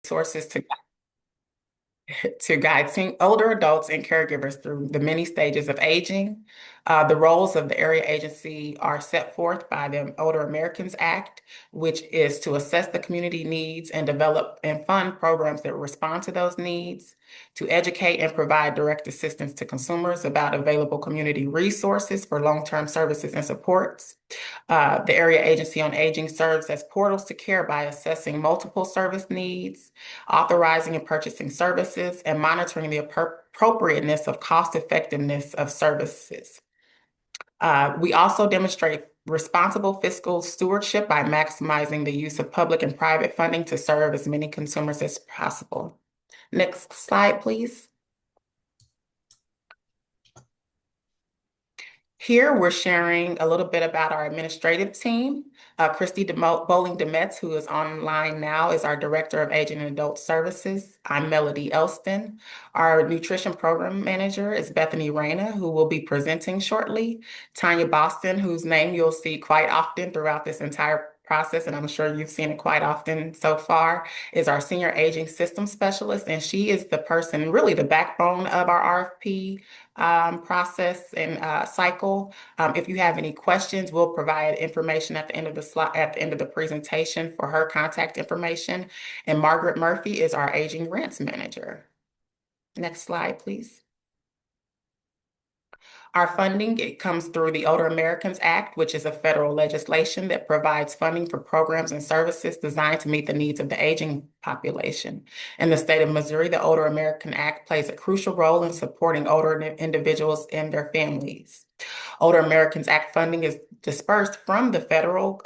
resources to guide older adults and caregivers through the many stages of aging. The roles of the area agency are set forth by the Older Americans Act, which is to assess the community needs and develop and fund programs that respond to those needs, to educate and provide direct assistance to consumers about available community resources for long-term services and supports. The Area Agency on Aging serves as portals to care by assessing multiple service needs, authorizing and purchasing services, and monitoring the appropriateness of cost effectiveness of services. We also demonstrate responsible fiscal stewardship by maximizing the use of public and private funding to serve as many consumers as possible. Next slide, please. Here, we're sharing a little bit about our administrative team. Christy Bowling Demetz, who is online now, is our Director of Aging and Adult Services. I'm Melody Elston. Our Nutrition Program Manager is Bethany Reyna, who will be presenting shortly. Tanya Boston, whose name you'll see quite often throughout this entire process, and I'm sure you've seen it quite often so far, is our Senior Aging Systems Specialist, and she is the person, really the backbone of our RFP process and cycle. If you have any questions, we'll provide information at the end of the slide, at the end of the presentation for her contact information. And Margaret Murphy is our Aging Grants Manager. Next slide, please. Our funding, it comes through the Older Americans Act, which is a federal legislation that provides funding for programs and services designed to meet the needs of the aging population. In the state of Missouri, the Older American Act plays a crucial role in supporting older individuals and their families. Older Americans Act funding is dispersed from the federal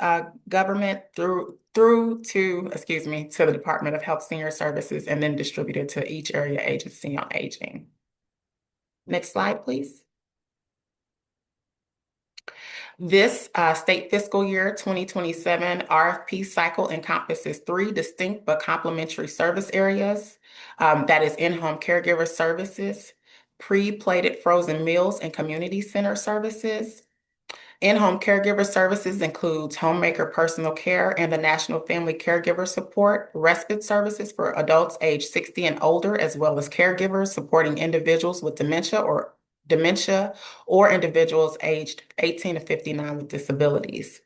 government through to the Department of Health Senior Services and then distributed to each area agency on aging. Next slide, please. This state fiscal year 2027 RFP cycle encompasses 3 distinct but complementary service areas. That is in-home caregiver services, pre-plated frozen meals and community center services. In-home caregiver services includes homemaker personal care and the National Family Caregiver Support, respite services for adults age 60 and older, as well as caregivers supporting individuals with dementia or individuals aged 18 to 59 with disabilities.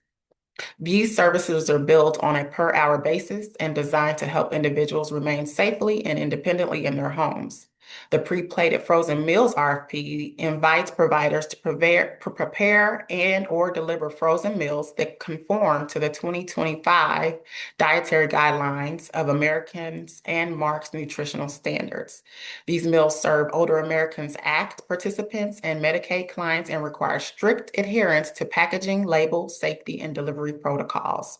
These services are billed on a per-hour basis and designed to help individuals remain safely and independently in their homes. The pre-plated frozen meals RFP invites providers to prepare and or deliver frozen meals that conform to the 2025 dietary guidelines of Americans and MARC's nutritional standards. These meals serve Older Americans Act participants and Medicaid clients and require strict adherence to packaging, label, safety, and delivery protocols.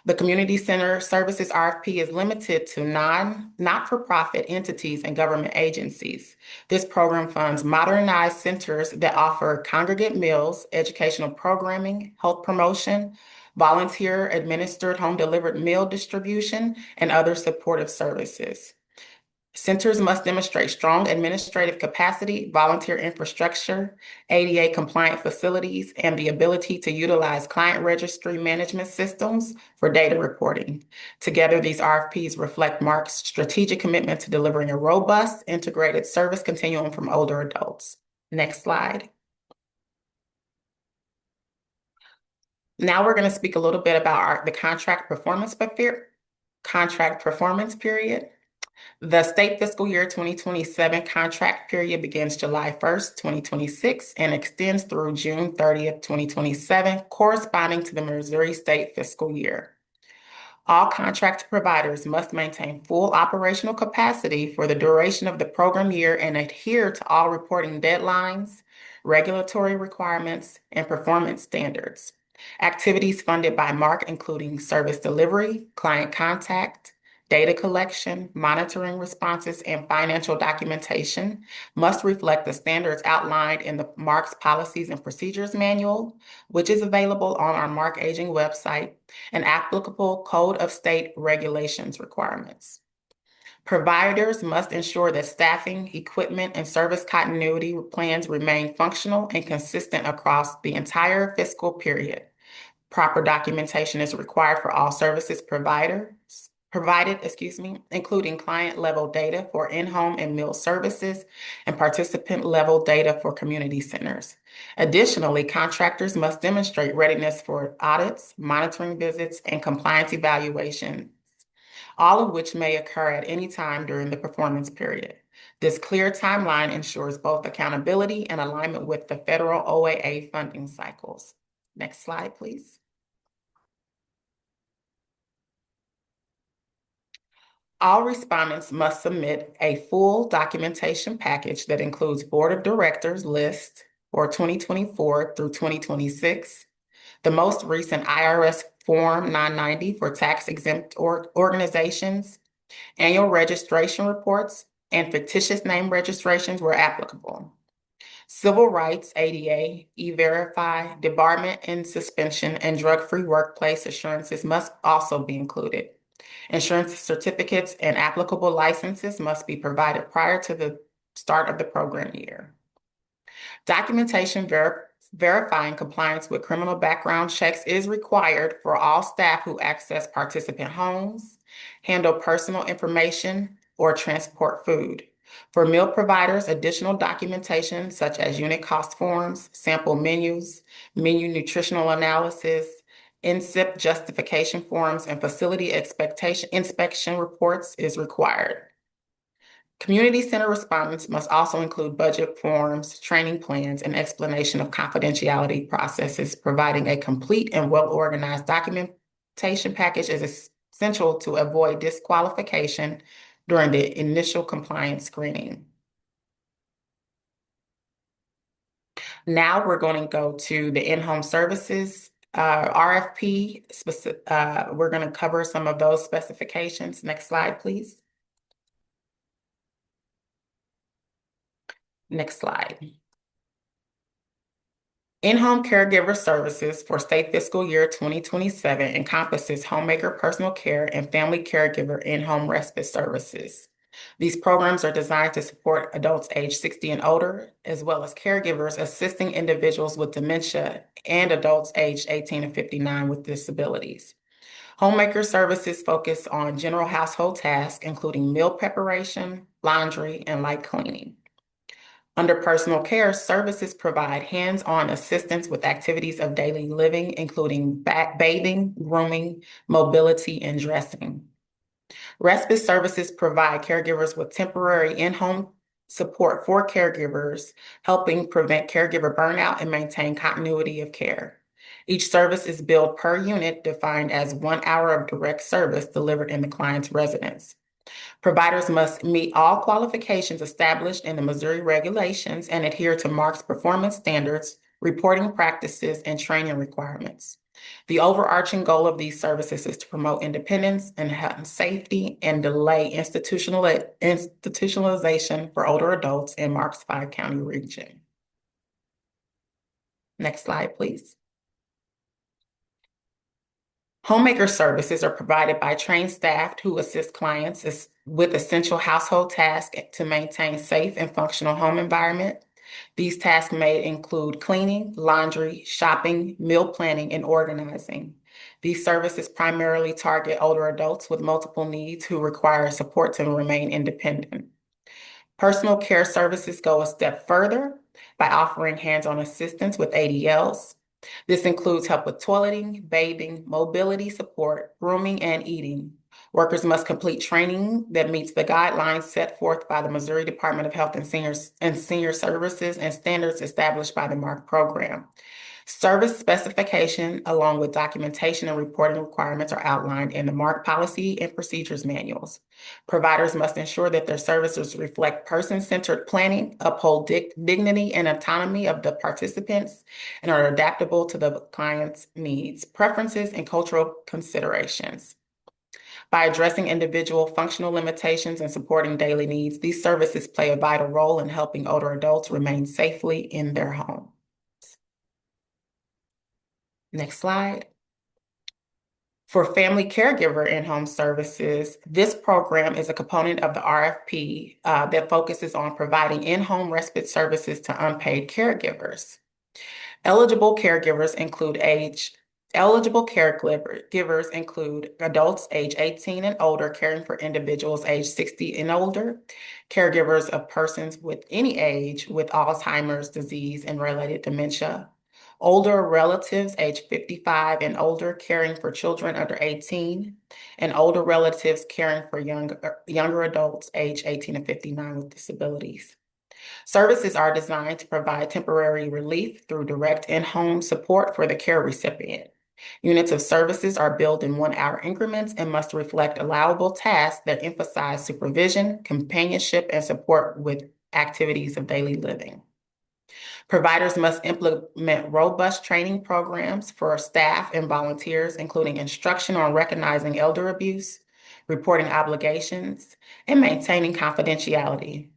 The Community Center Services RFP is limited to not-for-profit entities and government agencies. This program funds modernized centers that offer congregate meals, educational programming, health promotion, volunteer-administered home-delivered meal distribution, and other supportive services. Centers must demonstrate strong administrative capacity, volunteer infrastructure, ADA-compliant facilities, and the ability to utilize client registry management systems for data reporting. Together, these RFPs reflect MARC's strategic commitment to delivering a robust, integrated service continuum from older adults. Next slide. Now we're going to speak a little bit about the contract performance period. The state fiscal year 2027 contract period begins July 1st, 2026, and extends through June 30th, 2027, corresponding to the Missouri state fiscal year. All contract providers must maintain full operational capacity for the duration of the program year and adhere to all reporting deadlines, regulatory requirements, and performance standards. Activities funded by MARC, including service delivery, client contact, data collection, monitoring responses, and financial documentation must reflect the standards outlined in the MARC's Policies and Procedures Manual, which is available on our MARC Aging website, and applicable Code of State Regulations requirements. Providers must ensure that staffing, equipment, and service continuity plans remain functional and consistent across the entire fiscal period. Proper documentation is required for all services providers. including client-level data for in-home and meal services and participant-level data for community centers. Additionally, contractors must demonstrate readiness for audits, monitoring visits, and compliance evaluations, all of which may occur at any time during the performance period. This clear timeline ensures both accountability and alignment with the federal OAA funding cycles. Next slide, please. All respondents must submit a full documentation package that includes Board of Directors list for 2024 through 2026, the most recent IRS Form 990 for tax-exempt organizations, annual registration reports, and fictitious name registrations where applicable. Civil rights, ADA, E-Verify, debarment and suspension, and drug-free workplace assurances must also be included. Insurance certificates and applicable licenses must be provided prior to the start of the program year. Documentation verifying compliance with criminal background checks is required for all staff who access participant homes, handle personal information, or transport food. For meal providers, additional documentation such as unit cost forms, sample menus, menu nutritional analysis, NSIP justification forms, and facility inspection reports is required. Community center respondents must also include budget forms, training plans, and explanation of confidentiality processes. Providing a complete and well-organized documentation package is essential to avoid disqualification during the initial compliance screening. Now we're going to go to the in-home services RFP. We're going to cover some of those specifications. Next slide, please. Next slide. In-home caregiver services for state fiscal year 2027 encompasses homemaker personal care and family caregiver in-home respite services. These programs are designed to support adults age 60 and older, as well as caregivers assisting individuals with dementia and adults aged 18 to 59 with disabilities. Homemaker services focus on general household tasks, including meal preparation, laundry, and light cleaning. Under personal care, services provide hands-on assistance with activities of daily living, including bathing, grooming, mobility, and dressing. Respite services provide caregivers with temporary in-home support for caregivers, helping prevent caregiver burnout and maintain continuity of care. Each service is billed per unit, defined as 1 hour of direct service delivered in the client's residence. Providers must meet all qualifications established in the Missouri regulations and adhere to MARC's performance standards, reporting practices, and training requirements. The overarching goal of these services is to promote independence and health safety and delay institutionalization for older adults in MARC's 5-county region. Next slide, please. Homemaker services are provided by trained staff who assist clients with essential household tasks to maintain safe and functional home environment. These tasks may include cleaning, laundry, shopping, meal planning, and organizing. These services primarily target older adults with multiple needs who require support to remain independent. Personal care services go a step further by offering hands-on assistance with ADLs. This includes help with toileting, bathing, mobility support, grooming, and eating. Workers must complete training that meets the guidelines set forth by the Missouri Department of Health and Senior Services and standards established by the MARC program. Service specification, along with documentation and reporting requirements, are outlined in the MARC policy and procedures manuals. Providers must ensure that their services reflect person-centered planning, uphold dignity and autonomy of the participants, and are adaptable to the client's needs, preferences, and cultural considerations. By addressing individual functional limitations and supporting daily needs, these services play a vital role in helping older adults remain safely in their home. Next slide. For family caregiver in-home services, this program is a component of the RFP that focuses on providing in-home respite services to unpaid caregivers. Eligible caregivers include age Eligible caregivers include adults age 18 and older caring for individuals age 60 and older, caregivers of persons with any age with Alzheimer's disease and related dementia, older relatives age 55 and older caring for children under 18, and older relatives caring for younger adults age 18 and 59 with disabilities. Services are designed to provide temporary relief through direct in-home support for the care recipient. Units of services are billed in 1-hour increments and must reflect allowable tasks that emphasize supervision, companionship, and support with activities of daily living. Providers must implement robust training programs for staff and volunteers, including instruction on recognizing elder abuse, reporting obligations, and maintaining confidentiality.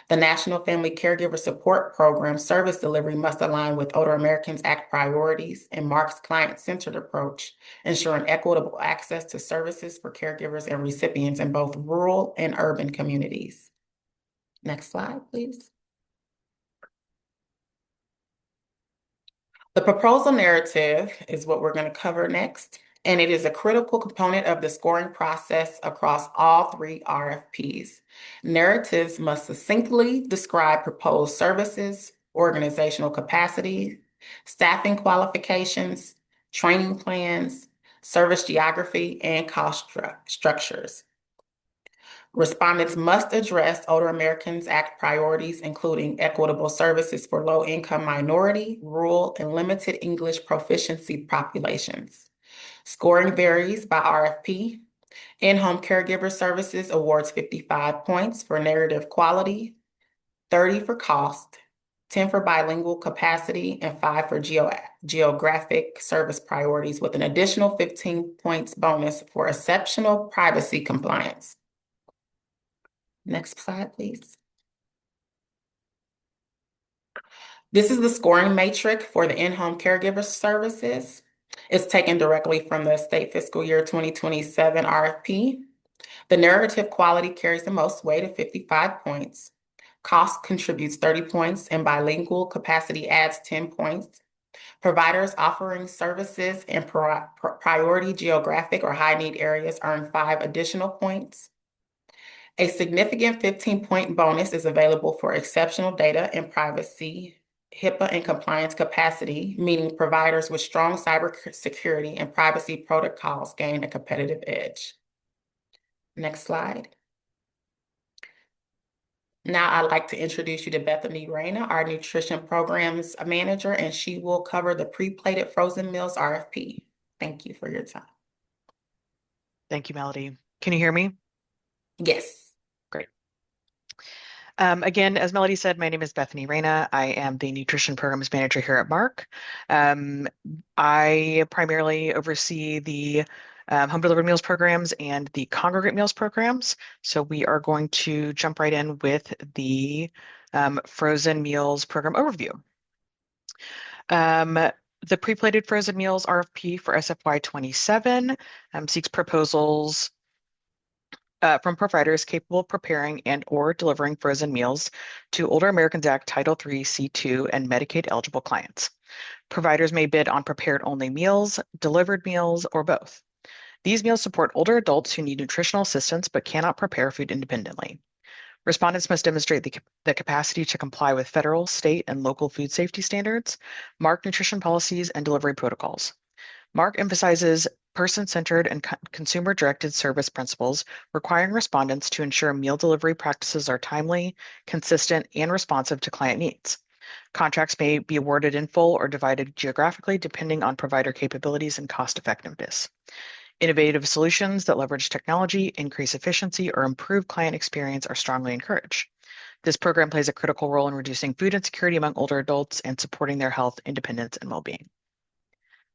The National Family Caregiver Support Program service delivery must align with Older Americans Act priorities and MARC's client-centered approach, ensuring equitable access to services for caregivers and recipients in both rural and urban communities. Next slide, please. The proposal narrative is what we're going to cover next, and it is a critical component of the scoring process across all 3 RFPs. Narratives must succinctly describe proposed services, organizational capacity, staffing qualifications, training plans, service geography, and cost structures. Respondents must address Older Americans Act priorities, including equitable services for low-income minority, rural, and limited English proficiency populations. Scoring varies by RFP. In-home caregiver services awards 55 points for narrative quality, 30 for cost, 10 for bilingual capacity, and 5 for geographic service priorities, with an additional 15 points bonus for exceptional privacy compliance. Next slide, please. This is the scoring matrix for the in-home caregiver services. It's taken directly from the state fiscal year 2027 RFP. The narrative quality carries the most weight at 55 points. Cost contributes 30 points, and bilingual capacity adds 10 points. Providers offering services in priority geographic or high-need areas earn 5 additional points. A significant 15-point bonus is available for exceptional data and privacy, HIPAA and compliance capacity, meaning providers with strong cybersecurity and privacy protocols gain a competitive edge. Next slide. Now I'd like to introduce you to Bethany Reyna, our Nutrition Programs Manager, and she will cover the pre-plated frozen meals RFP. Thank you for your time. Thank you, Melody. Can you hear me? Yes. Great. Again, as Melody said, my name is Bethany Reyna. I am the Nutrition Programs Manager here at MARC. I primarily oversee the home delivered meals programs and the congregate meals programs. So we are going to jump right in with the frozen meals program overview. The pre-plated frozen meals RFP for SFY 27 seeks proposals from providers capable of preparing and or delivering frozen meals to Older Americans Act Title III, C2, and Medicaid eligible clients. Providers may bid on prepared only meals, delivered meals, or both. These meals support older adults who need nutritional assistance but cannot prepare food independently. Respondents must demonstrate the capacity to comply with federal, state, and local food safety standards, MARC nutrition policies, and delivery protocols. MARC emphasizes person-centered and consumer-directed service principles, requiring respondents to ensure meal delivery practices are timely, consistent, and responsive to client needs. Contracts may be awarded in full or divided geographically depending on provider capabilities and cost effectiveness. Innovative solutions that leverage technology, increase efficiency, or improve client experience are strongly encouraged. This program plays a critical role in reducing food insecurity among older adults and supporting their health, independence, and well-being.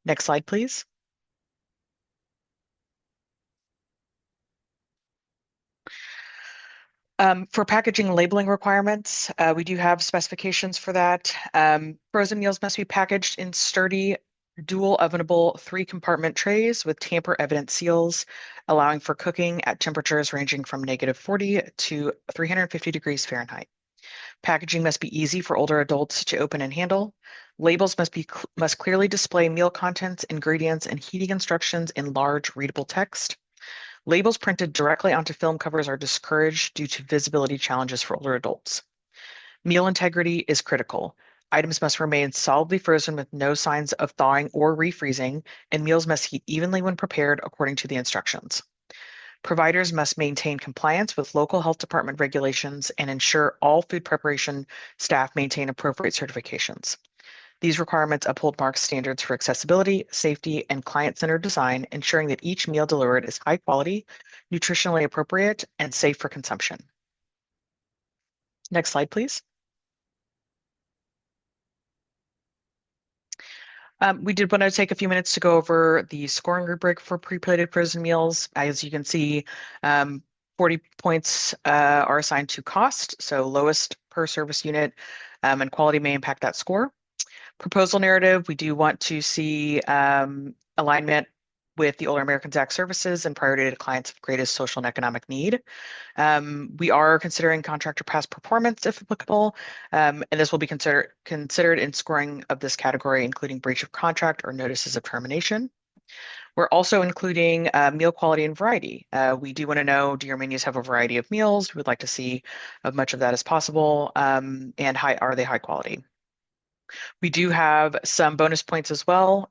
Next slide, please. For packaging and labeling requirements, we do have specifications for that. Frozen meals must be packaged in sturdy, dual ovenable 3-compartment trays with tamper-evident seals, allowing for cooking at temperatures ranging from -40 to 350 degrees Fahrenheit. Packaging must be easy for older adults to open and handle. Labels must clearly display meal contents, ingredients, and heating instructions in large readable text. Labels printed directly onto film covers are discouraged due to visibility challenges for older adults. Meal integrity is critical. Items must remain solidly frozen with no signs of thawing or refreezing, and meals must heat evenly when prepared according to the instructions. Providers must maintain compliance with local health department regulations and ensure all food preparation staff maintain appropriate certifications. These requirements uphold MARC's standards for accessibility, safety, and client-centered design, ensuring that each meal delivered is high quality, nutritionally appropriate, and safe for consumption. Next slide, please. We did want to take a few minutes to go over the scoring rubric for pre-plated frozen meals. As you can see, 40 points are assigned to cost, so lowest per service unit, and quality may impact that score. Proposal narrative, we do want to see alignment with the Older Americans Act services and priority to clients of greatest social and economic need. We are considering contractor past performance if applicable, and this will be considered in scoring of this category, including breach of contract or notices of termination. We're also including meal quality and variety. We do want to know, do your menus have a variety of meals? We would like to see as much of that as possible, and are they high quality? We do have some bonus points as well.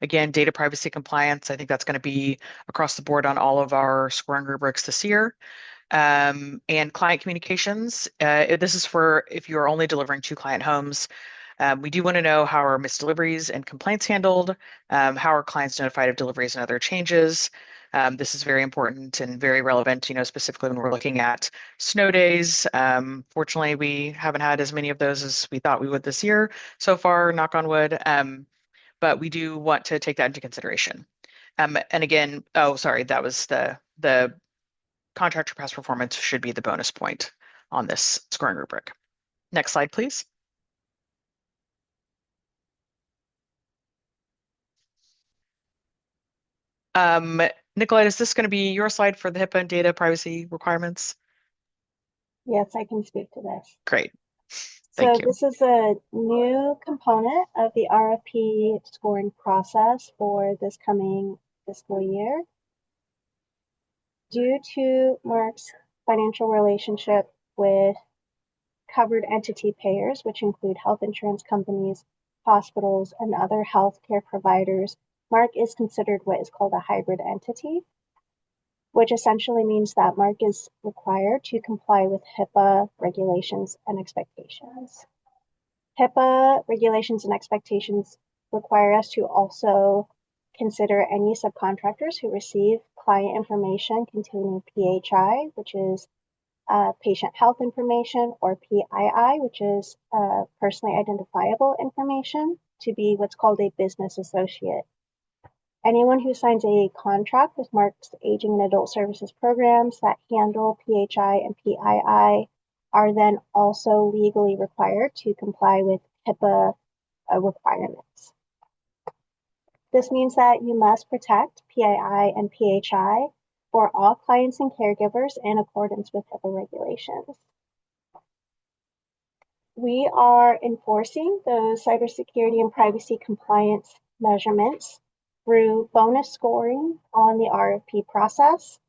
Again, data privacy compliance. I think that's going to be across the board on all of our scoring rubrics this year. And client communications. This is for if you're only delivering to client homes. We do want to know how are missed deliveries and complaints handled, how are clients notified of deliveries and other changes. This is very important and very relevant, specifically when we're looking at snow days. Fortunately, we haven't had as many of those as we thought we would this year so far, knock on wood. But we do want to take that into consideration. And again, oh, sorry, that was the contractor past performance should be the bonus point on this scoring rubric. Next slide, please. Nicolette, is this going to be your slide for the HIPAA and data privacy requirements? Yes, I can speak to this. Great. So Thank you. this is a new component of the RFP scoring process for this coming fiscal year. Due to MARC's financial relationship with covered entity payers, which include health insurance companies, hospitals, and other healthcare providers, MARC is considered what is called a hybrid entity, which essentially means that MARC is required to comply with HIPAA regulations and expectations. HIPAA regulations and expectations require us to also consider any subcontractors who receive client information containing PHI, which is patient health information, or PII, which is personally identifiable information, to be what's called a business associate. Anyone who signs a contract with MARC's Aging and Adult Services programs that handle PHI and PII are then also legally required to comply with HIPAA requirements. This means that you must protect PII and PHI for all clients and caregivers in accordance with HIPAA regulations. We are enforcing those cybersecurity and privacy compliance measurements through bonus scoring on the RFP process.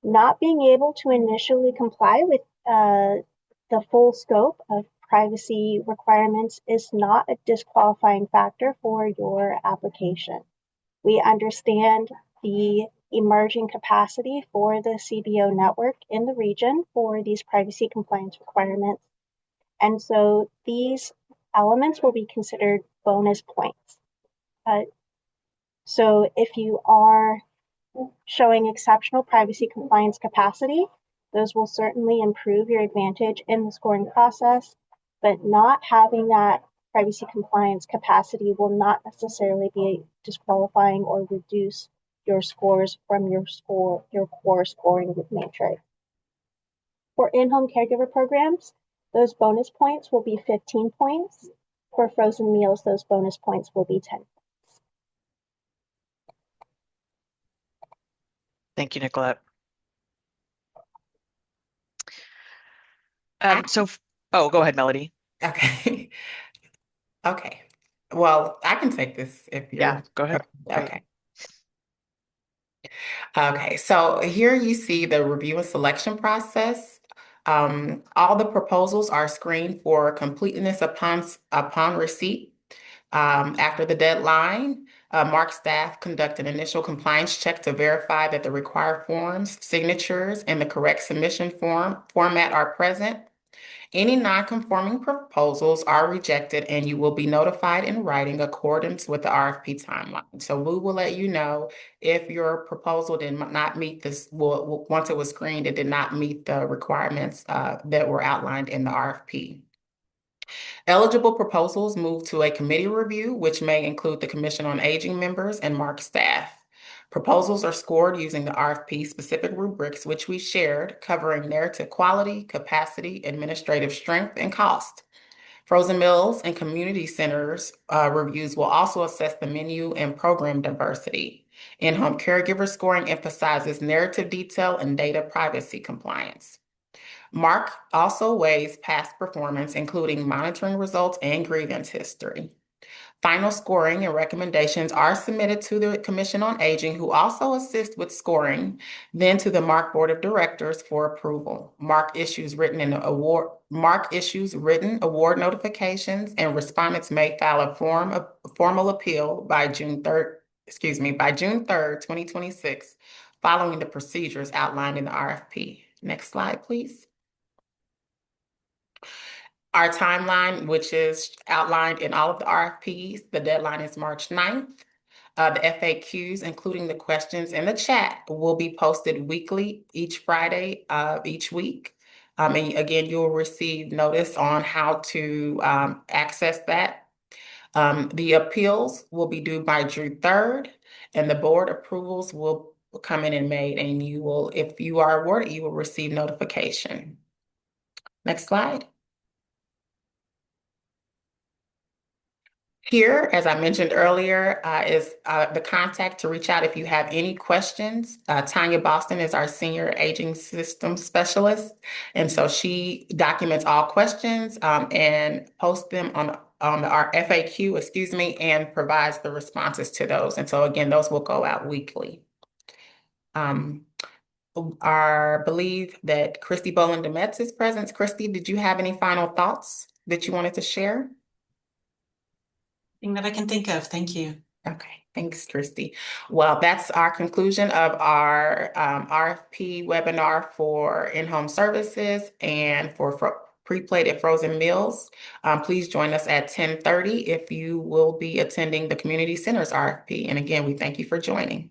Not being able to initially comply with the full scope of privacy requirements is not a disqualifying factor for your application. We understand the emerging capacity for the CBO network in the region for these privacy compliance requirements. And so these elements will be considered bonus points. So if you are showing exceptional privacy compliance capacity, those will certainly improve your advantage in the scoring process, but not having that privacy compliance capacity will not necessarily be disqualifying or reduce your scores from your core scoring matrix. For in-home caregiver programs, those bonus points will be 15 points. For frozen meals, those bonus points will be 10 points. Thank you, Nicolette. Um, so, f- oh, go ahead, Melody. Okay. Okay. Well, I can take this if Yeah, you're go ahead. Great. okay. Okay, so here you see the review and selection process. All the proposals are screened for completeness upon receipt. After the deadline, MARC staff conduct an initial compliance check to verify that the required forms, signatures, and the correct submission format are present. Any non-conforming proposals are rejected and you will be notified in writing accordance with the RFP timeline. So we will let you know if your proposal did not meet this, once it was screened, it did not meet the requirements that were outlined in the RFP. Eligible proposals move to a committee review, which may include the Commission on Aging members and MARC staff. Proposals are scored using the RFP specific rubrics, which we shared, covering narrative quality, capacity, administrative strength, and cost. Frozen Mills and community centers reviews will also assess the menu and program diversity. In-home caregiver scoring emphasizes narrative detail and data privacy compliance. MARC also weighs past performance, including monitoring results and grievance history. Final scoring and recommendations are submitted to the Commission on Aging, who also assist with scoring, then to the MARC Board of Directors for approval. MARC issues written award notifications, and respondents may file a formal appeal by June 3rd, 2026, following the procedures outlined in the RFP. Next slide, please. Our timeline, which is outlined in all of the RFPs, the deadline is March 9th. The FAQs, including the questions in the chat, will be posted weekly, each Friday of each week. And again, you'll receive notice on how to access that. The appeals will be due by June 3rd, and the board approvals will come in May, and you will, if you are awarded, you will receive notification. Next slide. Here, as I mentioned earlier, is the contact to reach out if you have any questions. Tanya Boston is our senior aging systems specialist, and so she documents all questions and posts them on our FAQ, excuse me, and provides the responses to those. And so again, those will go out weekly. I believe that Christy Boland-Demetz is present. Christy, did you have any final thoughts that you wanted to share? Thing that I can think of. Thank you. Okay, thanks, Christy. Well, that's our conclusion of our RFP webinar for in-home services and for pre-plated frozen meals. Please join us at 10:30 if you will be attending the Community Centers RFP. And again, we thank you for joining.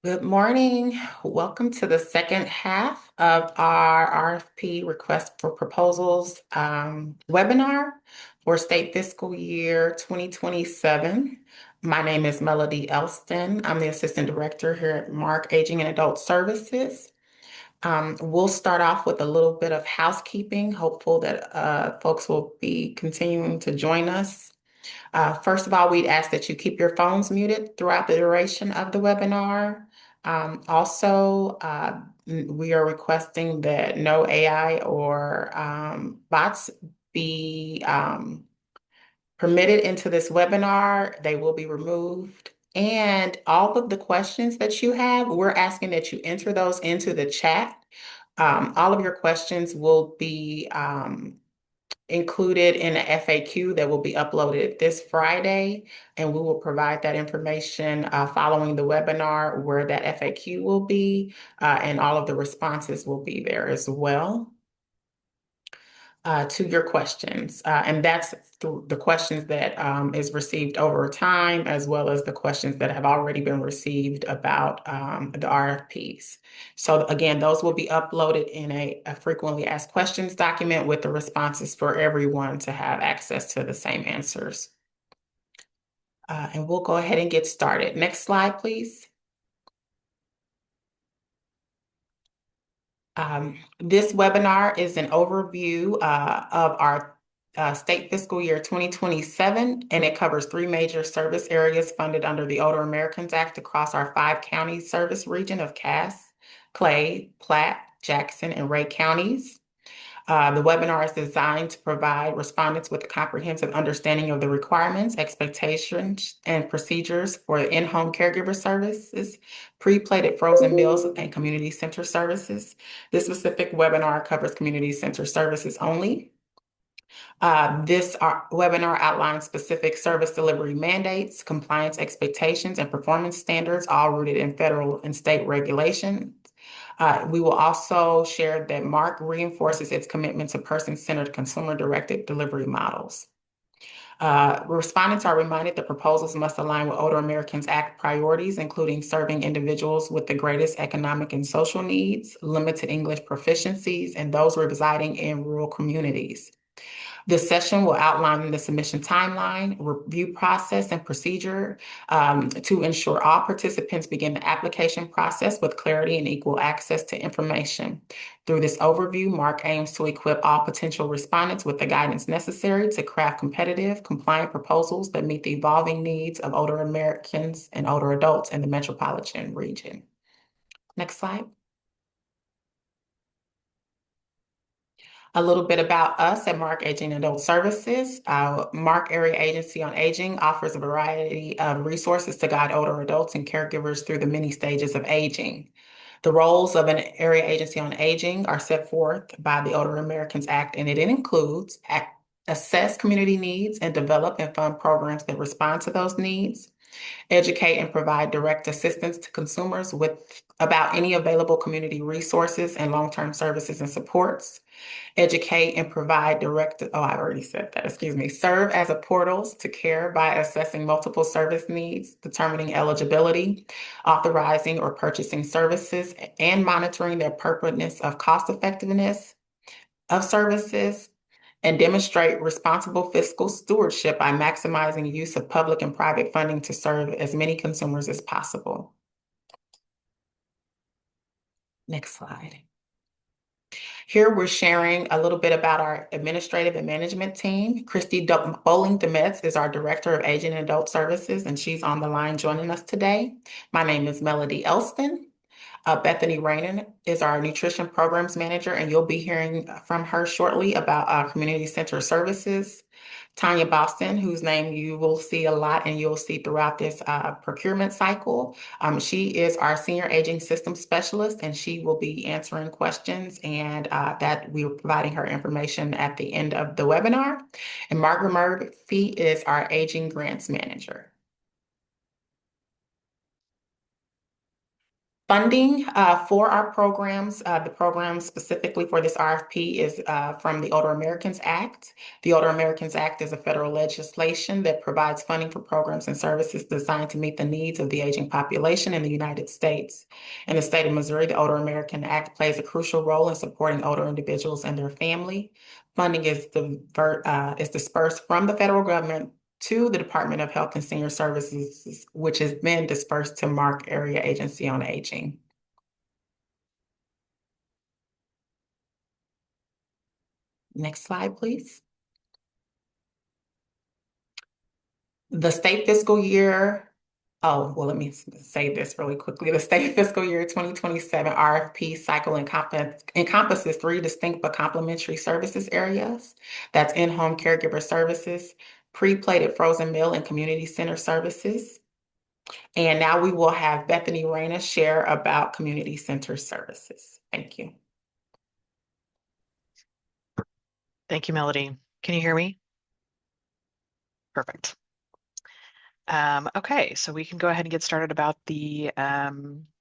Good morning. Welcome to the second half of our RFP request for proposals webinar for state fiscal year 2027. My name is Melody Elston. I'm the Assistant Director here at MARC Aging and Adult Services. We'll start off with a little bit of housekeeping, hopeful that folks will be continuing to join us. First of all, we'd ask that you keep your phones muted throughout the duration of the webinar. Also, we are requesting that no AI or bots be permitted into this webinar. They will be removed. And all of the questions that you have, we're asking that you enter those into the chat. All of your questions will be included in a FAQ that will be uploaded this Friday, and we will provide that information following the webinar where that FAQ will be, and all of the responses will be there as well. to your questions. And that's the questions that is received over time, as well as the questions that have already been received about the RFPs. So again, those will be uploaded in a frequently asked questions document with the responses for everyone to have access to the same answers. And we'll go ahead and get started. Next slide, please. This webinar is an overview of our state fiscal year 2027, and it covers 3 major service areas funded under the Older Americans Act across our 5-county service region of Cass, Clay, Platte, Jackson, and Ray counties. The webinar is designed to provide respondents with a comprehensive understanding of the requirements, expectations, and procedures for in-home caregiver services, pre-plated frozen meals, and community center services. This specific webinar covers community center services only. This webinar outlines specific service delivery mandates, compliance expectations, and performance standards, all rooted in federal and state regulations. We will also share that MARC reinforces its commitment to person-centered, consumer-directed delivery models. Respondents are reminded that proposals must align with Older Americans Act priorities, including serving individuals with the greatest economic and social needs, limited English proficiencies, and those residing in rural communities. This session will outline the submission timeline, review process, and procedure to ensure all participants begin the application process with clarity and equal access to information. Through this overview, MARC aims to equip all potential respondents with the guidance necessary to craft competitive, compliant proposals that meet the evolving needs of older Americans and older adults in the metropolitan region. Next slide. A little bit about us at MARC Aging and Adult Services. MARC Area Agency on Aging offers a variety of resources to guide older adults and caregivers through the many stages of aging. The roles of an area agency on aging are set forth by the Older Americans Act, and it includes assess community needs and develop and fund programs that respond to those needs, educate and provide direct assistance to consumers about any available community resources and long-term services and supports, educate and provide I already said that, excuse me, serve as a portals to care by assessing multiple service needs, determining eligibility, authorizing or purchasing services, and monitoring the appropriateness of cost effectiveness of services, and demonstrate responsible fiscal stewardship by maximizing use of public and private funding to serve as many consumers as possible. Next slide. Here we're sharing a little bit about our administrative and management team. Christy Bowling-Demetz is our Director of Aging and Adult Services, and she's on the line joining us today. My name is Melody Elston. Bethany Rainen is our Nutrition Programs Manager, and you'll be hearing from her shortly about our community center services. Tanya Boston, whose name you will see a lot and you'll see throughout this procurement cycle. She is our Senior Aging Systems Specialist, and she will be answering questions, and that we are providing her information at the end of the webinar. And Margaret Murphy is our Aging Grants Manager. Funding for our programs, the program specifically for this RFP is from the Older Americans Act. The Older Americans Act is a federal legislation that provides funding for programs and services designed to meet the needs of the aging population in the United States. In the state of Missouri, the Older American Act plays a crucial role in supporting older individuals and their family. Funding is dispersed from the federal government to the Department of Health and Senior Services, which has been dispersed to MARC Area Agency on Aging. Next slide, please. The state fiscal year, let me say this really quickly. The state fiscal year 2027 RFP cycle encompasses 3 distinct but complementary services areas. That's in-home caregiver services, pre-plated frozen meal and community center services. And now we will have Bethany Raina share about community center services. Thank you. Thank you, Melody. Can you hear me? Perfect. Okay, so we can go ahead and get started about the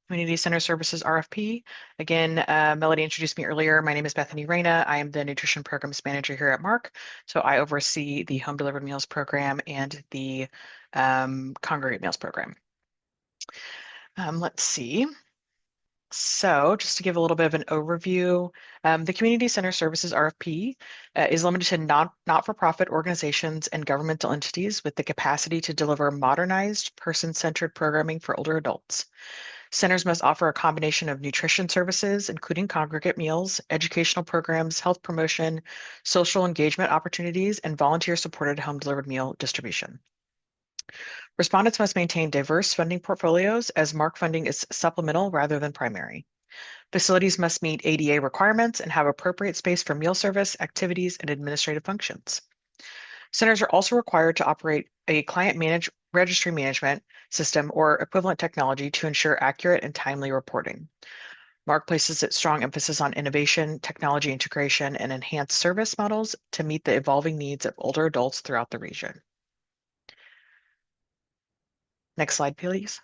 Community Center Services RFP. Again, Melody introduced me earlier. My name is Bethany Reyna. I am the Nutrition Programs Manager here at MARC. So I oversee the Home Delivered Meals Program and the Congregate Meals Program. Let's see. So just to give a little bit of an overview, the Community Center Services RFP is limited to not-for-profit organizations and governmental entities with the capacity to deliver modernized, person-centered programming for older adults. Centers must offer a combination of nutrition services, including congregate meals, educational programs, health promotion, social engagement opportunities, and volunteer-supported home-delivered meal distribution. Respondents must maintain diverse funding portfolios as MARC funding is supplemental rather than primary. Facilities must meet ADA requirements and have appropriate space for meal service, activities, and administrative functions. Centers are also required to operate a registry management system or equivalent technology to ensure accurate and timely reporting. MARC places its strong emphasis on innovation, technology integration, and enhanced service models to meet the evolving needs of older adults throughout the region. Next slide, please.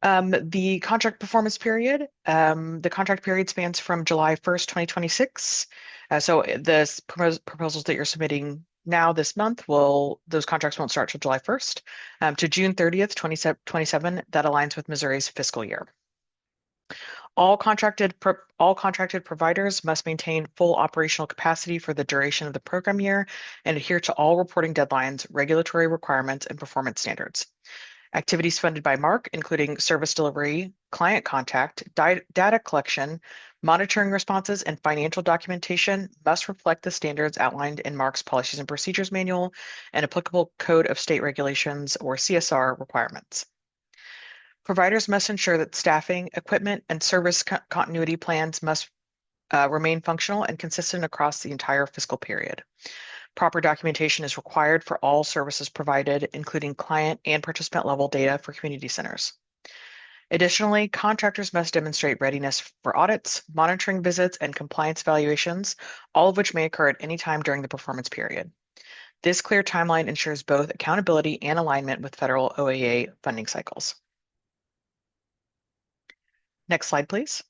The contract performance period. The contract period spans from July 1st, 2026. So the proposals that you're submitting now this month those contracts won't start till July 1st to June 30th, 2027. That aligns with Missouri's fiscal year. All contracted providers must maintain full operational capacity for the duration of the program year and adhere to all reporting deadlines, regulatory requirements, and performance standards. Activities funded by MARC, including service delivery, client contact, data collection, monitoring responses, and financial documentation, must reflect the standards outlined in MARC's Policies and Procedures Manual and applicable Code of State Regulations, or CSR, requirements. Providers must ensure that staffing, equipment, and service continuity plans must remain functional and consistent across the entire fiscal period. Proper documentation is required for all services provided, including client and participant level data for community centers. Additionally, contractors must demonstrate readiness for audits, monitoring visits, and compliance evaluations, all of which may occur at any time during the performance period. This clear timeline ensures both accountability and alignment with federal OAA funding cycles. Next slide, please.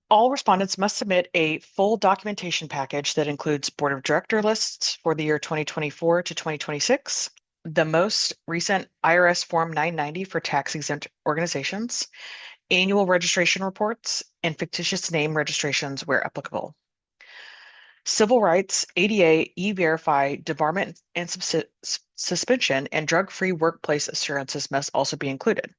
All respondents must submit a full documentation package that includes board of director lists for the year 2024 to 2026, the most recent IRS Form 990 for tax-exempt organizations, annual registration reports, and fictitious name registrations where applicable. Civil rights, ADA, E-Verify, debarment and suspension, and drug-free workplace assurances must also be included.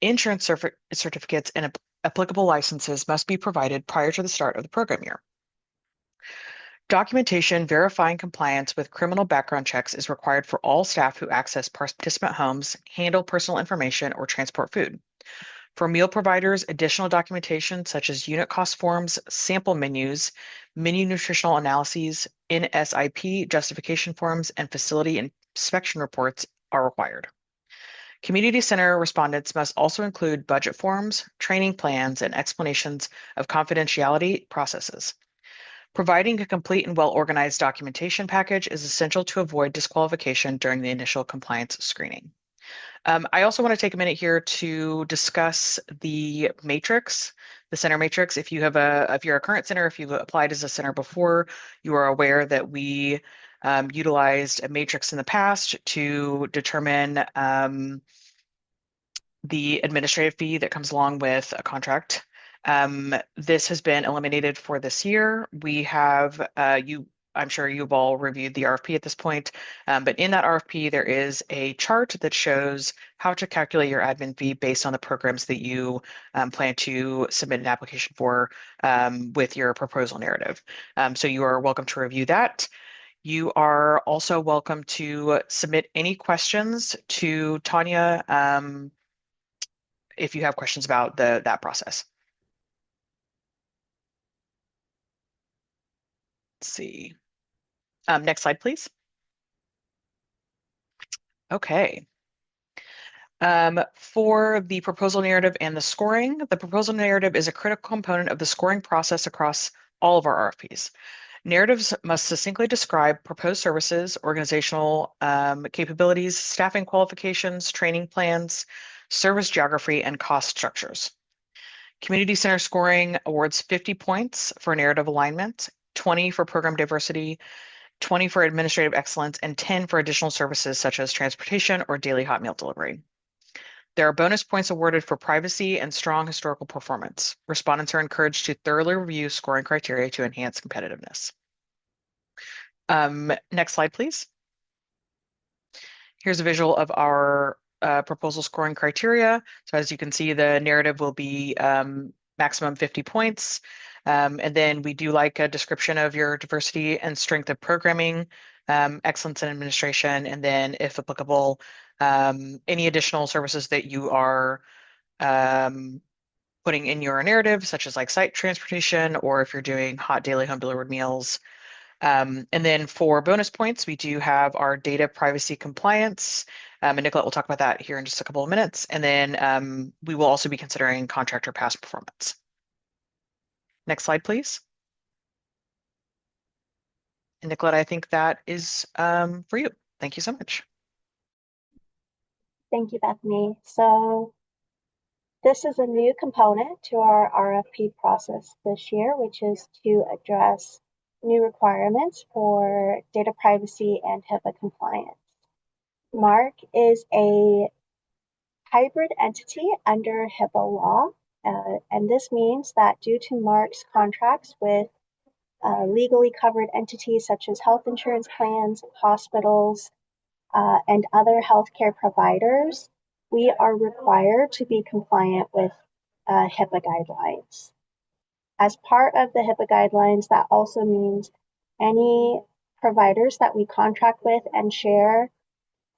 Insurance certificates and applicable licenses must be provided prior to the start of the program year. Documentation verifying compliance with criminal background checks is required for all staff who access participant homes, handle personal information, or transport food. For meal providers, additional documentation such as unit cost forms, sample menus, menu nutritional analyses, NSIP justification forms, and facility inspection reports are required. Community center respondents must also include budget forms, training plans, and explanations of confidentiality processes. Providing a complete and well-organized documentation package is essential to avoid disqualification during the initial compliance screening. I also want to take a minute here to discuss the matrix, the center matrix. If you're a current center, if you've applied as a center before, you are aware that we utilized a matrix in the past to determine the administrative fee that comes along with a contract. This has been eliminated for this year. We have, I'm sure you've all reviewed the RFP at this point, but in that RFP, there is a chart that shows how to calculate your admin fee based on the programs that you plan to submit an application for with your proposal narrative. So you are welcome to review that. You are also welcome to submit any questions to Tanya if you have questions about that process. Let's see. Next slide, please. Okay. For the proposal narrative and the scoring, the proposal narrative is a critical component of the scoring process across all of our RFPs. Narratives must succinctly describe proposed services, organizational capabilities, staffing qualifications, training plans, service geography, and cost structures. Community center scoring awards 50 points for narrative alignment, 20 for program diversity, 20 for administrative excellence, and 10 for additional services such as transportation or daily hot meal delivery. There are bonus points awarded for privacy and strong historical performance. Respondents are encouraged to thoroughly review scoring criteria to enhance competitiveness. Next slide, please. Here's a visual of our proposal scoring criteria. So as you can see, the narrative will be maximum 50 points. And then we do like a description of your diversity and strength of programming, excellence in administration, and then if applicable, any additional services that you are putting in your narrative, such as like site transportation, or if you're doing hot daily home delivered meals. And then for bonus points, we do have our data privacy compliance. And Nicolette will talk about that here in just a couple of minutes. And then we will also be considering contractor past performance. Next slide, please. And Nicolette, I think that is for you. Thank you so much. Thank you, Bethany. So this is a new component to our RFP process this year, which is to address new requirements for data privacy and HIPAA compliance. MARC is a hybrid entity under HIPAA law, and this means that due to MARC's contracts with legally covered entities such as health insurance plans, hospitals, and other healthcare providers, we are required to be compliant with HIPAA guidelines. As part of the HIPAA guidelines, that also means any providers that we contract with and share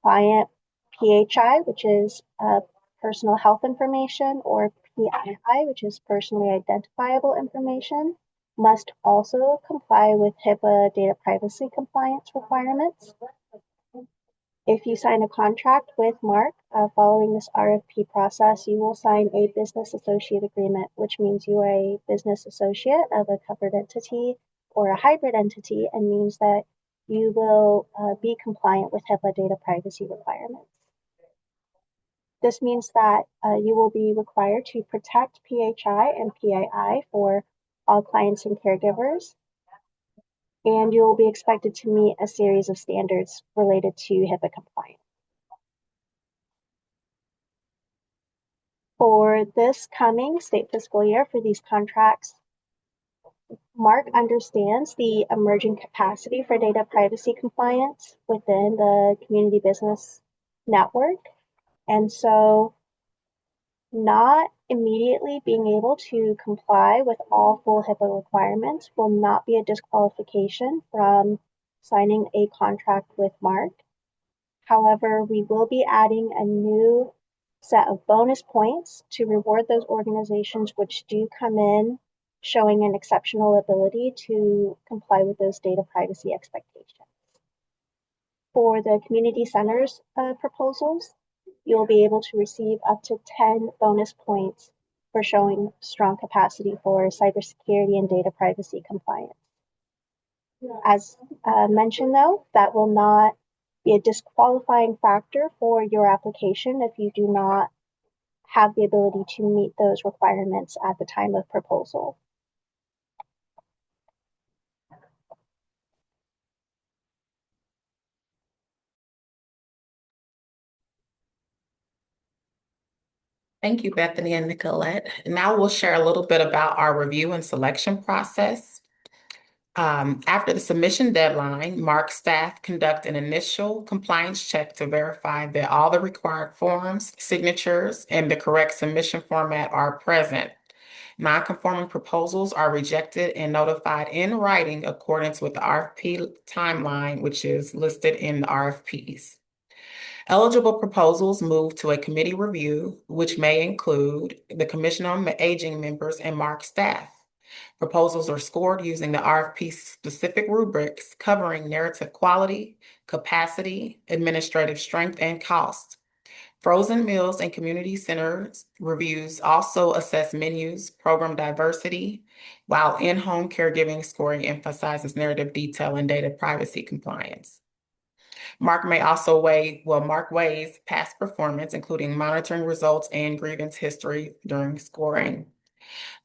client PHI, which is personal health information, or PII, which is personally identifiable information, must also comply with HIPAA data privacy compliance requirements. If you sign a contract with MARC following this RFP process, you will sign a business associate agreement, which means you are a business associate of a covered entity or a hybrid entity, and means that you will be compliant with HIPAA data privacy requirements. This means that you will be required to protect PHI and PII for all clients and caregivers, and you will be expected to meet a series of standards related to HIPAA compliance. For this coming state fiscal year for these contracts, MARC understands the emerging capacity for data privacy compliance within the community business network. And so not immediately being able to comply with all full HIPAA requirements will not be a disqualification from signing a contract with MARC. However, we will be adding a new set of bonus points to reward those organizations which do come in showing an exceptional ability to comply with those data privacy expectations. For the community centers proposals, you'll be able to receive up to 10 bonus points for showing strong capacity for cybersecurity and data privacy compliance. As mentioned, though, that will not be a disqualifying factor for your application if you do not have the ability to meet those requirements at the time of proposal. Thank you, Bethany and Nicolette. Now we'll share a little bit about our review and selection process. After the submission deadline, MARC staff conduct an initial compliance check to verify that all the required forms, signatures, and the correct submission format are present. Non-conforming proposals are rejected and notified in writing accordance with the RFP timeline, which is listed in the RFPs. Eligible proposals move to a committee review, which may include the Commission on Aging members and MARC staff. Proposals are scored using the RFP-specific rubrics covering narrative quality, capacity, administrative strength, and cost. Frozen meals and community centers reviews also assess menus, program diversity, while in-home caregiving scoring emphasizes narrative detail and data privacy compliance. MARC weighs past performance, including monitoring results and grievance history during scoring.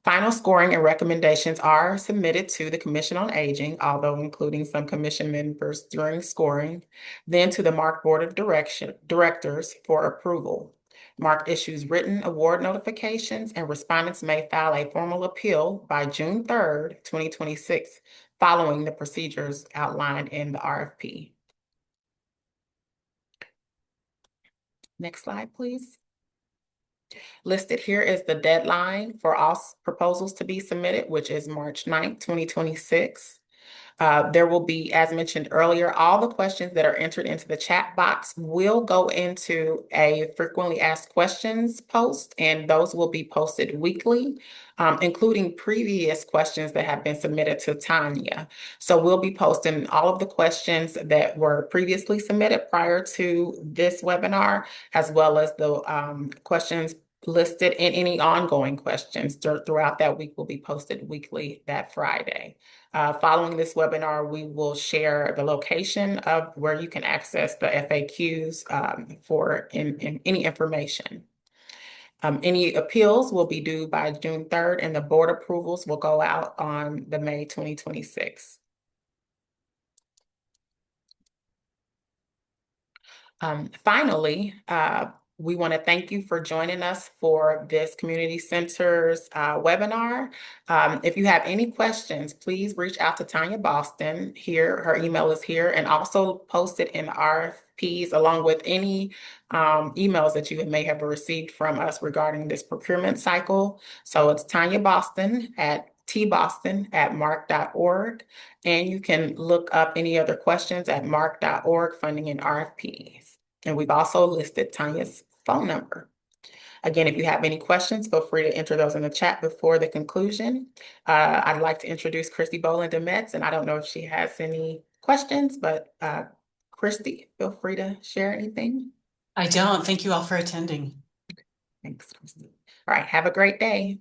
Final scoring and recommendations are submitted to the Commission on Aging, although including some commission members during scoring, then to the MARC Board of Directors for approval. MARC issues written award notifications, and respondents may file a formal appeal by June 3rd, 2026, following the procedures outlined in the RFP. Next slide, please. Listed here is the deadline for all proposals to be submitted, which is March 9th, 2026. There will be, as mentioned earlier, all the questions that are entered into the chat box will go into a frequently asked questions post, and those will be posted weekly, including previous questions that have been submitted to Tanya. So we'll be posting all of the questions that were previously submitted prior to this webinar, as well as the questions listed, and any ongoing questions throughout that week will be posted weekly that Friday. Following this webinar, we will share the location of where you can access the FAQs for any information. Any appeals will be due by June 3rd, and the board approvals will go out on the May 2026. Finally, we want to thank you for joining us for this Community Centers webinar. If you have any questions, please reach out to Tanya Boston here. Her email is here, and also posted in RFPs along with any emails that you may have received from us regarding this procurement cycle. So it's Tanya Boston at tboston@marc.org, and you can look up any other questions at marc.org funding and RFPs. And we've also listed Tanya's phone number. Again, if you have any questions, feel free to enter those in the chat before the conclusion. I'd like to introduce Christy Boland-Demetz, and I don't know if she has any questions, but Christy, feel free to share anything. I don't. Thank you all for attending. Thanks, Christy. All right, have a great day.